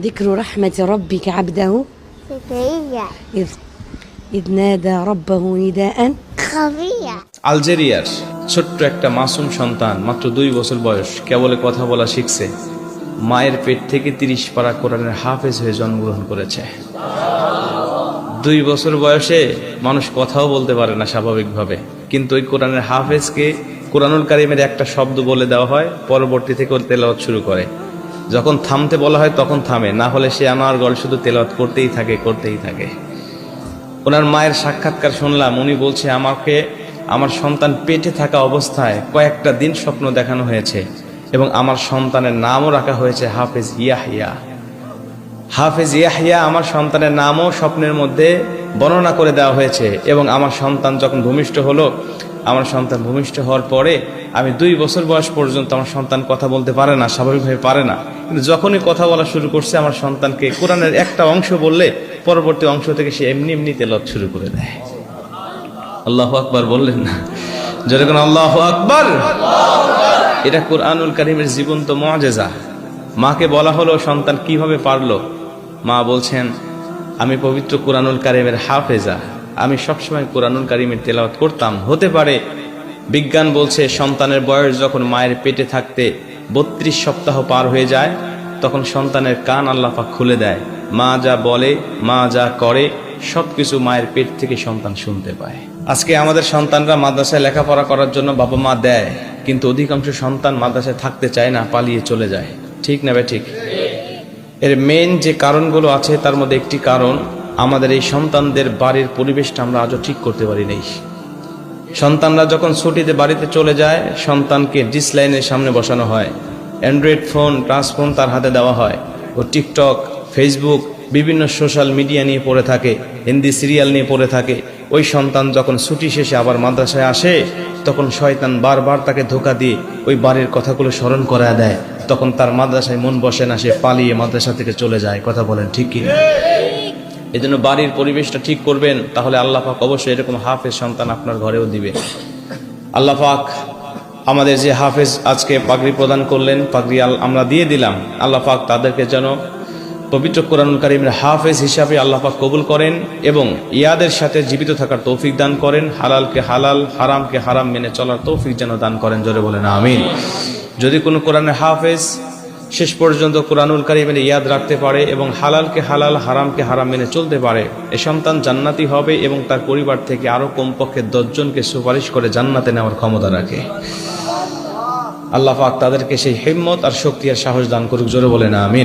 ذكر رحمة ربك عبده زكريا إذ إذ نادى ربه نداء خفيا আলজেরিয়ার ছোট্ট একটা মাসুম সন্তান মাত্র 2 বছর বয়স কেবলে কথা বলা শিখছে। মায়ের পেট থেকে 30 পারা কোরআনের হাফেজ হয়ে জন্মগ্রহণ করেছে। 2 বছর বয়সে মানুষ কথাও বলতে পারে না স্বাভাবিকভাবে, কিন্তু ওই কোরআনের হাফেজকে কোরআনুল কারীমের একটা শব্দ বলে দেওয়া হয়, পরবর্তী থেকে ওর তেলাওয়াত শুরু করে। যখন থামতে বলা হয় তখন থামে, না হলে সে আমার গল শুধু তেলাওয়াত করতেই থাকে। ওনার মায়ের সাক্ষাৎকার শুনলাম, উনি বলছে আমাকে আমার সন্তান পেটে থাকা অবস্থায় কয়েকটা দিন স্বপ্ন দেখানো হয়েছে এবং আমার সন্তানের নামও রাখা হয়েছে হাফেজ ইয়াহিয়া। হাফেজ ইয়াহিয়া আমার সন্তানের নামও স্বপ্নের মধ্যে বর্ণনা করে দেওয়া হয়েছে। এবং আমার সন্তান যখন ভূমিষ্ঠ হলো, আমার সন্তান ভূমিষ্ঠ হওয়ার পরে আমি 2 বছর বয়স পর্যন্ত আমার সন্তান কথা বলতে পারে না, স্বাভাবিকভাবে পারে না, কিন্তু যখনই কথা বলা শুরু করছে আমার সন্তানকে কোরআনের একটা অংশ বললে পরবর্তী অংশ থেকে সে এমনি তেলাওয়াত শুরু করে দেয়। আল্লাহু আকবার বললেন না? যেরকম আল্লাহু আকবার। এটা কোরআনুল কারীমের জীবন্ত মুআজিজা। মাকে বলা হলো সন্তান কিভাবে পারলো, মা বলছেন আমি পবিত্র কোরআনুল কারীমের হাফেজা, আমি সবসময় কোরআনুল কারীমের তেলাওয়াত করতাম। হতে পারে বিজ্ঞান বলছে সন্তানের বয়স যখন মায়ের পেটে থাকতে 32 সপ্তাহ পার হয়ে যায় তখন সন্তানের কান আল্লাহ পাক খুলে দেয়। মা যা বলে, মা যা করে সবকিছু মায়ের পেট থেকে সন্তান শুনতে পায়। আজকে আমাদের সন্তানরা মাদ্রাসায় লেখাপড়া করার জন্য বাবা মা দেয়, কিন্তু অধিকাংশ সন্তান মাদ্রাসায় থাকতে চায় না, পালিয়ে চলে যায়। ঠিক না ভাই? ঠিক। এর মেইন যে কারণগুলো আছে তার মধ্যে একটি কারণ, আমাদের এই সন্তানদের বাড়ির পরিবেশটা আমরা আজও ঠিক করতে পারি নাই। সন্তানরা যখন ছুটিতে বাড়িতে চলে যায় সন্তানকে ডিসলাইনের সামনে বসানো হয়, অ্যান্ড্রয়েড ফোন, টাচ ফোন তার হাতে দেওয়া হয়, ও টিকটক, ফেসবুক, বিভিন্ন সোশ্যাল মিডিয়া নিয়ে পড়ে থাকে, হিন্দি সিরিয়াল নিয়ে পড়ে থাকে। ওই সন্তান যখন ছুটি শেষে আবার মাদ্রাসায় আসে তখন শয়তান বারবার তাকে ধোঁকা দিয়ে ওই বাড়ির কথাগুলো স্মরণ করায় দেয়, তখন তার মাদ্রাসায় মন বসে না, সে পালিয়ে মাদ্রাসা থেকে চলে যায়। কথা বলেন ঠিক কি? এই জন্য বাড়ির পরিবেশটা ঠিক করবেন, তাহলে আল্লাহ পাক অবশ্যই এরকম হাফেজ সন্তান আপনার ঘরেও দিবে। আল্লাহ পাক আমাদের যে হাফেজ আজকে পাগড়ি প্রদান করলেন, পাগড়ি আমরা দিয়ে দিলাম, আল্লাহ পাক তাদেরকে যেন পবিত্র কোরআনুল কারীমের হাফেজ হিসাবে আল্লাহ পাক কবুল করেন এবং ইয়াদের সাথে জীবিত থাকার তৌফিক দান করেন, হালালকে হালাল, হারামকে হারাম মেনে চলার তৌফিক যেন দান করেন। জোরে বলেন আমিন। যদি কোনো কোরআনের হাফেজ শেষ পর্যন্ত কোরআনুল কারীমের ইয়াদ রাখতে পারে এবং হালালকে হালাল, হারামকে হারাম মেনে চলতে পারে, এ সন্তান জান্নাতি হবে এবং তার পরিবার থেকে আরো কমপক্ষে 10 জনকে সুপারিশ করে জান্নাতে নেওয়ার ক্ষমতা রাখে। আল্লাহ পাক তাদেরকে সেই হিম্মত আর শক্তি আর সাহস দান করুক। জোরে বলেন আমিন।